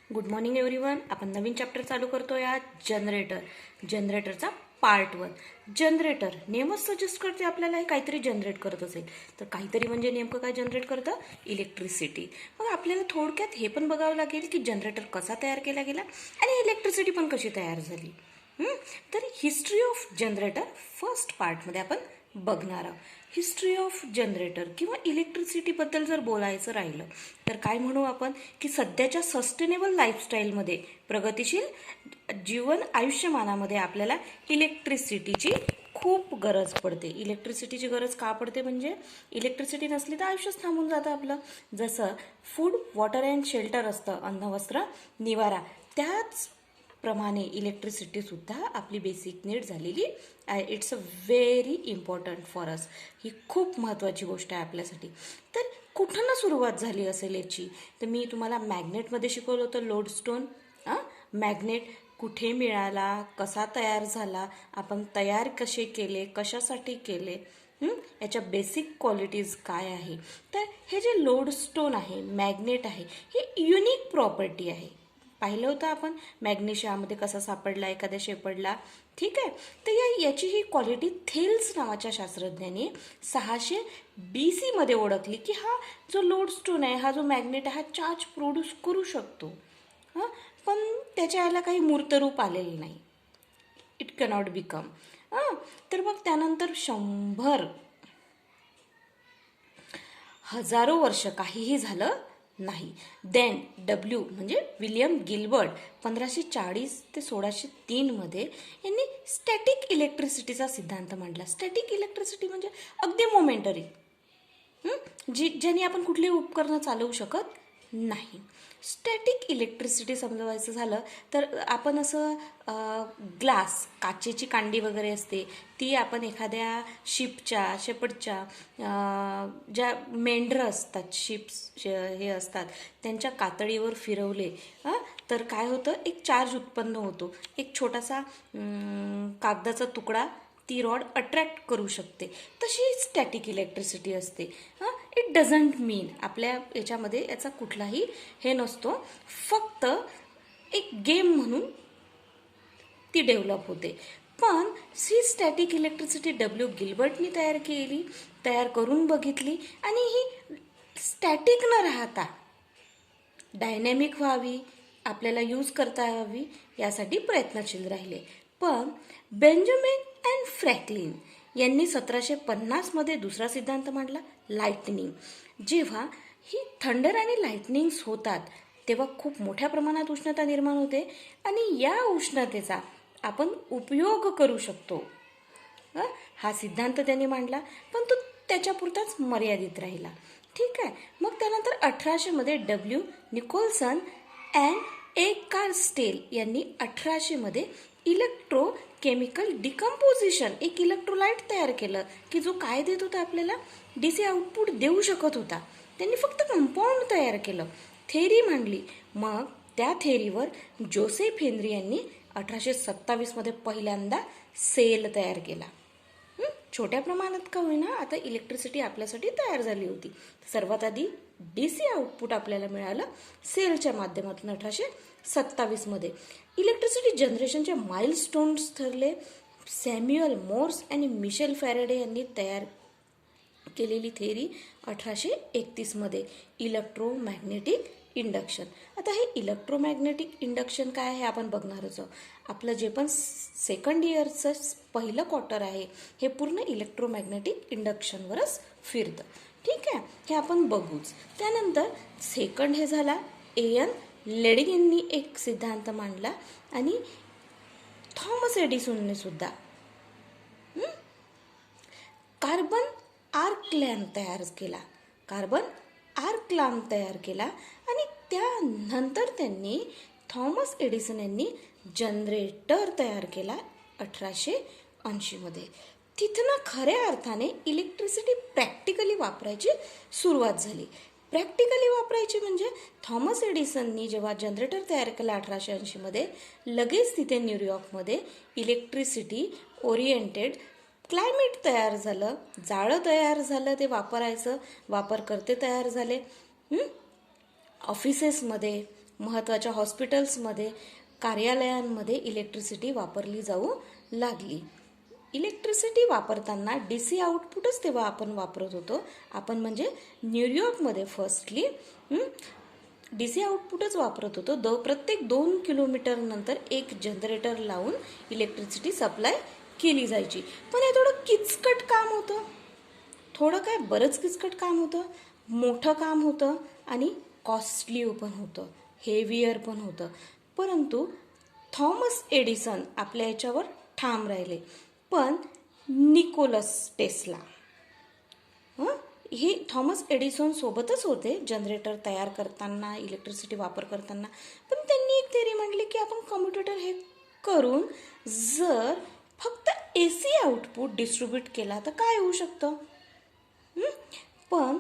Good morning everyone. आपण नवीन chapter चालू करतोय आज जनरेटरचा पार्ट 1. जनरेटर नेमच सजेस्ट करते आपल्याला हे काहीतरी जनरेट करत असेल तर काहीतरी म्हणजे नेमकं काय जनरेट करतं? इलेक्ट्रिसिटी. मग आपल्याला थोडक्यात हे पण बघावं लागेल की जनरेटर कसा तयार केला गेला आणि इलेक्ट्रिसिटी पण कशी तयार झाली. तर हिस्ट्री ऑफ जनरेटर फर्स्ट पार्टमध्ये आपण बघणार आहोत. हिस्ट्री ऑफ जनरेटर किंवा इलेक्ट्रिसिटीबद्दल जर बोलायचं राहिलं तर काय म्हणू आपण की सध्याच्या सस्टेनेबल लाईफस्टाईलमध्ये प्रगतिशील जीवन आयुष्यमानामध्ये आपल्याला इलेक्ट्रिसिटीची खूप गरज पडते. इलेक्ट्रिसिटीची गरज का पडते म्हणजे इलेक्ट्रिसिटी नसली तर आयुष्यच थांबून जातं आपलं. जसं फूड, वॉटर अँड शेल्टर असतं, अन्न, वस्त्र, निवारा, त्याच प्रमाणे इलेक्ट्रिसिटी सुद्धा आपली बेसिक नीड झालेली आहे. It's a very important for us. ही खूप महत्त्वाची गोष्ट आहे आपल्यासाठी. तर कुठं सुरुवात झाली असेल याची तर मी तुम्हाला मॅग्नेटमध्ये शिकवलं होतं. लोडस्टोन मॅग्नेट कुठे मिळाला, कसा तयार झाला, आपण तयार कसे केले, कशासाठी केले, याच्या बेसिक क्वालिटीज काय आहे. तर हे जे लोडस्टोन आहे, मॅग्नेट आहे, हे युनिक प्रॉपर्टी आहे. पाहिलं होतं आपण मॅग्नेशियामध्ये कसा सापडला एखाद्या शेपडला. ठीक आहे. तर याची ही क्वालिटी थेल्स नावाच्या शास्त्रज्ञांनी 600 BC मध्ये ओळखली की हा जो लोडस्टोन आहे, हा जो मॅग्नेट आहे, हा चार्ज प्रोड्यूस करू शकतो. पण त्याच्या याला काही मूर्तरूप आलेलं नाही. It cannot become. तर मग त्यानंतर 100 हजारो वर्ष काहीही झालं नाही. देन म्हणजे विलियम गिल्बर्ट 1540 ते 1603 मध्ये यांनी स्टॅटिक इलेक्ट्रिसिटीचा सिद्धांत मांडला. स्टॅटिक इलेक्ट्रिसिटी म्हणजे अगदी मोमेंटरी, ज्याने आपण कुठली उपकरणं चालवू शकत नाही. स्टॅटिक इलेक्ट्रिसिटी समजवायचं झालं तर आपण असं ग्लास, काचेची कांडी वगैरे असते ती आपण एखाद्या शेपडच्या ज्या मेंढरं असतात, शिप्स हे असतात, त्यांच्या कातडीवर फिरवले तर काय होतं, एक चार्ज उत्पन्न होतो. एक छोटासा कागदाचा तुकडा ती रॉड अट्रॅक्ट करू शकते. तशी स्टॅटिक इलेक्ट्रिसिटी असते. इट डझंट मीन आपल्या याच्यामध्ये याचा कुठलाही हे नसतो, फक्त एक गेम म्हणून ती डेव्हलप होते. पण ही स्टॅटिक इलेक्ट्रिसिटी गिल्बर्टनी तयार करून बघितली आणि ही स्टॅटिक न राहता डायनॅमिक व्हावी, आपल्याला यूज करता यावी यासाठी प्रयत्नशील राहिले. पण बेंजामिन अँड फ्रँकलिन यांनी 1750 मध्ये दुसरा सिद्धांत मांडला, लाइटनिंग. जेव्हा ही थंडर आणि लाइटनिंग्स होतात तेव्हा खूप मोठ्या प्रमाणात उष्णता निर्माण होते आणि या उष्णतेचा आपण उपयोग करू शकतो. हा सिद्धांत त्यांनी मांडला, पण तो त्याच्यापुरताच मर्यादित राहिला. ठीक आहे. मग त्यानंतर 1800 मध्ये निकोलसन अँड कार्स्टेल यांनी 1800 मध्ये इलेक्ट्रोकेमिकल डिकम्पोजिशन, एक इलेक्ट्रोलाइट तयार केलं की जो काय देत होता, आपल्याला DC आउटपुट देऊ शकत होता. त्यांनी फक्त कंपाऊंड तयार केलं, थेरी मांडली. मग त्या थेरीवर जोसेफ हेनरी यांनी 1827 मध्ये पहिल्यांदा सेल तयार केला. छोट्या प्रमाणात का होईना आता इलेक्ट्रिसिटी आपल्यासाठी तयार झाली होती. सर्वात आधी DC आउटपुट आपल्याला मिळालं सेलच्या माध्यमातून 1827 मध्ये. इलेक्ट्रिसिटी जनरेशनचे माइलस्टोन्स ठरले. सॅम्युअल मोर्स आणि मिशेल फॅरेडे यांनी तयार केलेली थेरी 1831 मध्ये, इलेक्ट्रोमॅग्नेटिक इंडक्शन. आता हे इलेक्ट्रोमॅग्नेटिक इंडक्शन काय आहे आपण बघणारच आहोत. आपलं जे पण सेकंड इयरचं पहिलं क्वार्टर आहे हे पूर्ण इलेक्ट्रोमॅग्नेटिक इंडक्शनवरच फिरतं. ठीक आहे, हे आपण बघूच. त्यानंतर सेकंड हे झाला, एन लेडिंग यांनी एक सिद्धांत मांडला आणि थॉमस एडिसनने सुद्धा कार्बन आर्क लॅम्प तयार केला आणि त्यानंतर त्यांनी थॉमस एडिसन यांनी जनरेटर तयार केला 1880 मध्ये. तिथनं खऱ्या अर्थाने इलेक्ट्रिसिटी प्रॅक्टिकली वापरायची सुरुवात झाली. प्रॅक्टिकली वापरायची म्हणजे थॉमस एडिसननी जेव्हा जनरेटर तयार केलं 1880 मध्ये, लगेच तिथे न्यूयॉर्कमध्ये इलेक्ट्रिसिटी ओरिएंटेड क्लायमेट तयार झालं, जाळं तयार झालं, ते वापरकर्ते तयार झाले. ऑफिसेसमध्ये, महत्त्वाच्या हॉस्पिटल्समध्ये, कार्यालयांमध्ये इलेक्ट्रिसिटी वापरली जाऊ लागली. इलेक्ट्रिसिटी वापरताना DC आउटपुटच तेव्हा आपण वापरत होतो. आपण म्हणजे न्यूयॉर्कमध्ये फर्स्टली DC आउटपुटच वापरत होतो. प्रत्येक 2 किलोमीटर नंतर एक जनरेटर लावून इलेक्ट्रिसिटी सप्लाय केली जायची. पण हे थोडं किचकट काम होतं. बरंच किचकट काम होतं, मोठं काम होतं आणि कॉस्टली पण होतं, हेवियर पण होतं. परंतु थॉमस एडिसन आपल्या याच्यावर ठाम राहिले. पण निकोलस टेस्ला हे थॉमस एडिसन सोबतच होते जनरेटर तयार करताना, इलेक्ट्रिसिटी वापर करताना. पण त्यांनी एक थेअरी मांडली की आपण कम्युटेटर हे करून जर फक्त AC आउटपुट डिस्ट्रीब्यूट केला तर काय होऊ शकतं. पण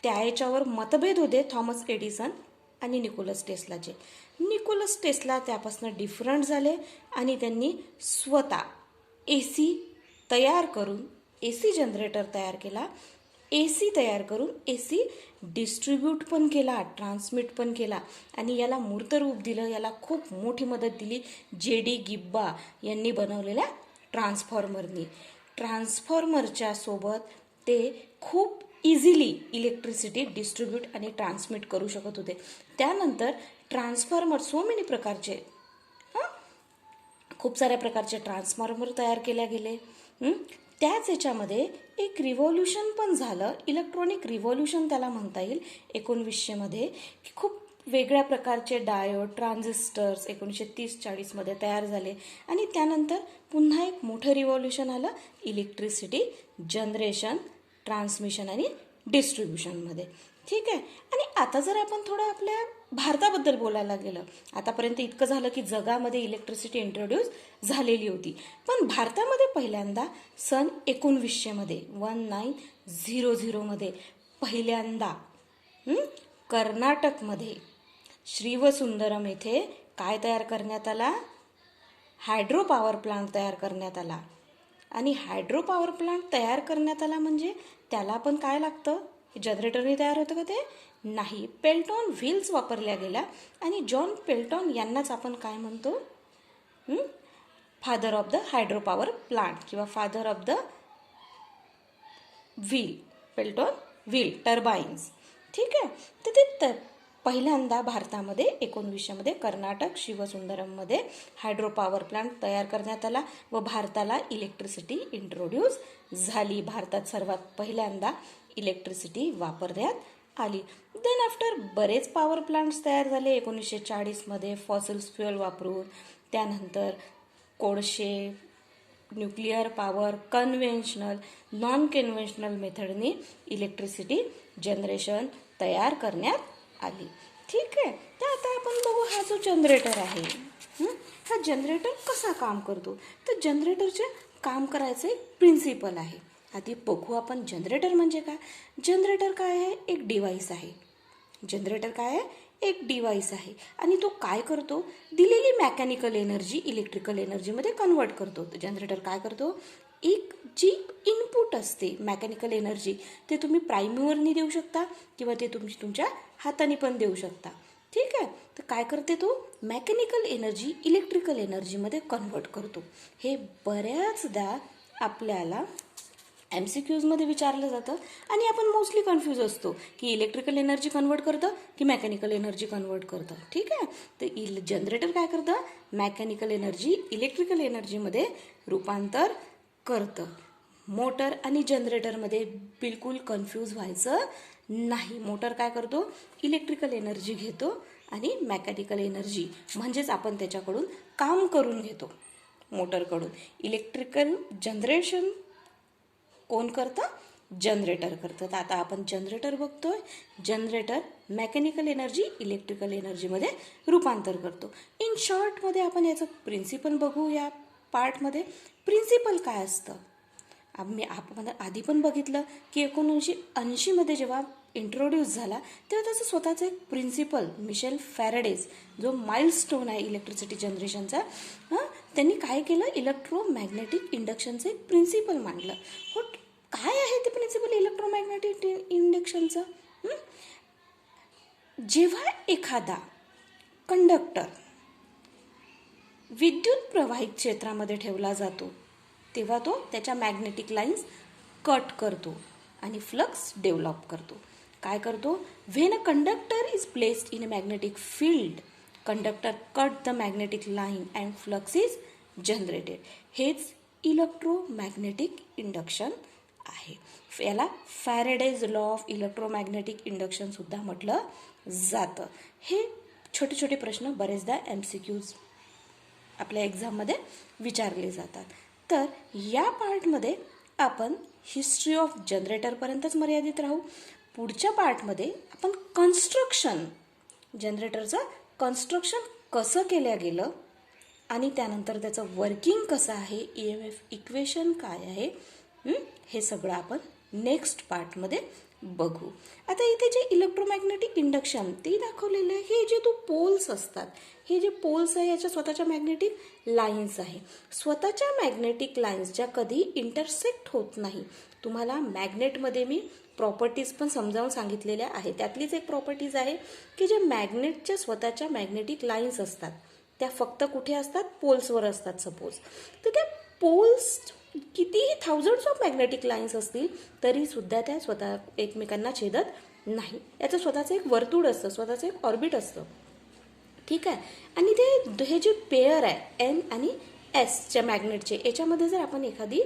त्या याच्यावर मतभेद होते थॉमस एडिसन आणि निकोलस टेस्लाचे. निकोलस टेस्ला त्यापासून डिफरंट झाले आणि त्यांनी स्वतः AC तयार करून AC जनरेटर तयार केला. AC तयार करून AC डिस्ट्रीब्यूट पण केला, ट्रान्समिट पण केला आणि याला मूर्त रूप दिलं. याला खूप मोठी मदत दिली J.D. गिब्बा यांनी बनवलेल्या ट्रान्सफॉर्मरनी. ट्रान्सफॉर्मरच्या सोबत ते खूप इझिली इलेक्ट्रिसिटी डिस्ट्रीब्यूट आणि ट्रान्समिट करू शकत होते. त्यानंतर ट्रान्सफॉर्मर खूप साऱ्या प्रकारचे ट्रान्सफॉर्मर तयार केले गेले. त्याच याच्यामध्ये एक रिव्हॉल्युशन पण झालं, इलेक्ट्रॉनिक रिव्हॉल्युशन त्याला म्हणता येईल 1900मध्ये, की खूप वेगळ्या प्रकारचे डायोड, ट्रान्झिस्टर्स 1930-40मध्ये तयार झाले. आणि त्यानंतर पुन्हा एक मोठं रिव्हॉल्युशन आलं इलेक्ट्रिसिटी जनरेशन, ट्रान्समिशन आणि डिस्ट्रीब्युशनमध्ये. ठीक आहे. आणि आता जर आपण थोडं आपल्या भारताबद्दल बोलायला गेलं, आतापर्यंत इतकं झालं की जगामध्ये इलेक्ट्रिसिटी इंट्रोड्यूस झालेली होती. पण भारतामध्ये पहिल्यांदा सन 1900मध्ये 1900मध्ये पहिल्यांदा कर्नाटकमध्ये श्रीवसुंदरम येथे काय तयार करण्यात आला, हायड्रो पॉवर प्लांट तयार करण्यात आला. आणि हायड्रो पॉवर प्लांट तयार करण्यात आला म्हणजे त्याला पण काय लागतं, जनरेटरने तयार होतं का ते नाही, पेल्टॉन व्हील्स वापरल्या गेल्या. आणि जॉन पेल्टॉन यांनाच आपण काय म्हणतो, father of the hydro power plant किंवा father of the wheel, Pelton wheel turbines. ठीक आहे. तर ते पहिल्यांदा भारतामध्ये 1900मध्ये कर्नाटक शिवसुंदरममध्ये हायड्रो पॉवर प्लांट तयार करण्यात आला व भारताला इलेक्ट्रिसिटी इंट्रोड्यूस झाली. भारतात सर्वात पहिल्यांदा इलेक्ट्रिसिटी वापरण्यात आली. देन आफ्टर बरेच पॉवर प्लांट्स तयार झाले 1940मध्ये फॉसिल्स फ्युएल वापरून. त्यानंतर कोळशे, nuclear power, conventional, non conventional मेथडनी इलेक्ट्रिसिटी जनरेशन तयार करण्यात आली. ठीक आहे. तर आता आपण बघू हा जो जनरेटर आहे, हा जनरेटर कसा काम करतो. तर जनरेटरचे काम करायचं एक प्रिन्सिपल आहे. आधी बघू आपण जनरेटर म्हणजे काय. जनरेटर काय आहे, एक डिव्हाइस आहे. जनरेटर काय आहे, एक डिव्हाइस आहे. आणि तो काय करतो, दिलेली मेकॅनिकल एनर्जी इलेक्ट्रिकल एनर्जीमध्ये कन्वर्ट करतो. जनरेटर काय करतो, एक जी इनपुट असते मेकॅनिकल एनर्जी, ते तुम्ही प्राइमरनी देऊ शकता किंवा ते तुमच्या हाताने पण देऊ शकता. ठीक आहे. तर काय करते, तो मेकॅनिकल एनर्जी इलेक्ट्रिकल एनर्जीमध्ये कन्वर्ट करतो. हे बऱ्याचदा आपल्याला MCQजमध्ये विचारलं जातं आणि आपण मोस्टली कन्फ्यूज असतो की इलेक्ट्रिकल एनर्जी कन्वर्ट करतं की मेकॅनिकल एनर्जी कन्वर्ट करतं. ठीक आहे. तर जनरेटर काय करतं, मेकॅनिकल एनर्जी इलेक्ट्रिकल एनर्जीमध्ये रूपांतर करतं. मोटर आणि जनरेटरमध्ये बिलकुल कन्फ्यूज व्हायचं नाही. मोटर काय करतो, इलेक्ट्रिकल एनर्जी घेतो आणि मेकॅनिकल एनर्जी म्हणजेच आपण त्याच्याकडून काम करून घेतो मोटरकडून. इलेक्ट्रिकल जनरेशन कोण करतं, जनरेटर करतं. तर आता आपण जनरेटर बघतोय. जनरेटर मेकॅनिकल एनर्जी इलेक्ट्रिकल एनर्जीमध्ये रूपांतर करतो. इन शॉर्टमध्ये आपण याचं प्रिन्सिपल बघू. या पार्टमध्ये प्रिन्सिपल काय असतं, आपण आधी पण बघितलं की 1980मध्ये जेव्हा इंट्रोड्यूस झाला तेव्हा त्याचं स्वतःचं एक प्रिन्सिपल, मिशेल फॅराडेज जो माइलस्टोन आहे इलेक्ट्रिसिटी जनरेशनचा, त्यांनी काय केलं, इलेक्ट्रोमॅग्नेटिक इंडक्शनचं एक प्रिन्सिपल मांडलं. काय आहे ते प्रिन्सिपल इलेक्ट्रोमॅग्नेटिक इंडक्शनचं. जेव्हा एखादा कंडक्टर विद्युत प्रवाहित क्षेत्रामध्ये ठेवला जातो तेव्हा तो त्याच्या मॅग्नेटिक लाईन्स कट करतो आणि फ्लक्स डेव्हलप करतो. काय करतो? When a conductor is placed in a magnetic field conductor cut the magnetic line and flux is generated. हेच इलेक्ट्रोमॅग्नेटिक इंडक्शन आहे. याला Faraday's law of electromagnetic induction सुद्धा म्हटलं जातं. हे छोटे छोटे प्रश्न बरेचदा MCQs आपल्या एक्झाममध्ये विचारले जातात. तर या पार्टमध्ये आपण हिस्ट्री ऑफ जनरेटरपर्यंतच मर्यादित राहू. पुढच्या पार्टमध्ये आपण कन्स्ट्रक्शन जनरेटरचं कन्स्ट्रक्शन कसं केलं गेलं आणि त्यानंतर त्याचं वर्किंग कसं आहे, EMF इक्वेशन काय आहे, हे सगळं आपण नेक्स्ट पार्टमध्ये बघू. आता इथे जे इलेक्ट्रोमॅग्नेटिक इंडक्शन ते दाखवलेलं आहे, हे जे पोल्स असतात, हे जे पोल्स आहे याच्या स्वतःच्या मॅग्नेटिक लाईन्स आहे. स्वतःच्या मॅग्नेटिक लाईन्स ज्या कधी इंटरसेक्ट होत नाही. तुम्हाला मॅग्नेटमध्ये मी प्रॉपर्टीज पण समजावून सांगितलेल्या आहे. त्यातलीच एक प्रॉपर्टीज आहे की जे मॅग्नेटच्या स्वतःच्या मॅग्नेटिक लाईन्स असतात त्या फक्त कुठे असतात? पोल्सवर असतात सपोज. तर त्या पोल्स कितीही थाउजंड्स ऑफ मॅग्नेटिक लाईन्स असतील तरी सुद्धा त्या स्वतः एकमेकांना छेदत नाही. याचं स्वतःचं एक वर्तुळ असतं, स्वतःचं एक ऑर्बिट असतं. ठीक आहे. आणि हे जे पेअर आहे N आणि Sच्या मॅग्नेटचे, याच्यामध्ये जर आपण एखादी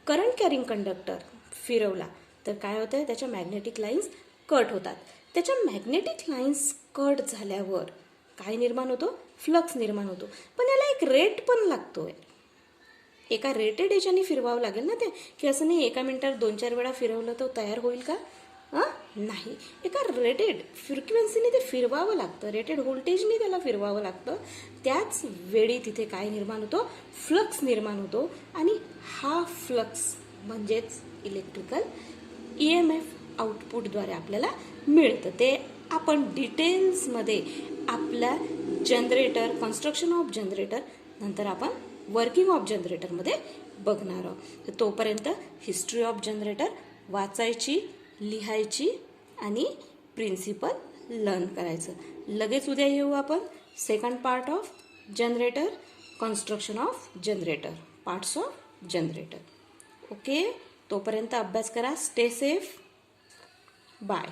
करंट कॅरिंग कंडक्टर फिरवला तर काय होतं? त्याच्या मॅग्नेटिक लाईन्स कट होतात. त्याच्या मॅग्नेटिक लाईन्स कट झाल्यावर काय निर्माण होतो? फ्लक्स निर्माण होतो. पण याला एक रेट पण लागतोय. एका रेटेड याच्याने फिरवावं लागेल ना ते, की असं नाही एका मिनिटात 2-4 वेळा फिरवलं तर तयार होईल का? नाही. एका रेटेड फ्रिक्वेन्सीने ते फिरवावं लागतं, रेटेड व्होल्टेजने त्याला फिरवावं लागतं. त्याच वेळी तिथे काय निर्माण होतो? फ्लक्स निर्माण होतो. आणि हा फ्लक्स म्हणजेच इलेक्ट्रिकल EMF आउटपुटद्वारे आपल्याला मिळतं. ते आपण डिटेल्समध्ये आपल्या जनरेटर, कन्स्ट्रक्शन ऑफ जनरेटर, नंतर आपण वर्किंग ऑफ जनरेटरमध्ये बघणार आहोत. तोपर्यंत हिस्ट्री ऑफ जनरेटर वाचायची, लिहायची आणि प्रिन्सिपल लर्न करायचं. लगेच उद्या येऊ आपण second part of generator, construction of generator, parts of generator. Okay. तोपर्यंत अभ्यास करा. Stay safe. बाय.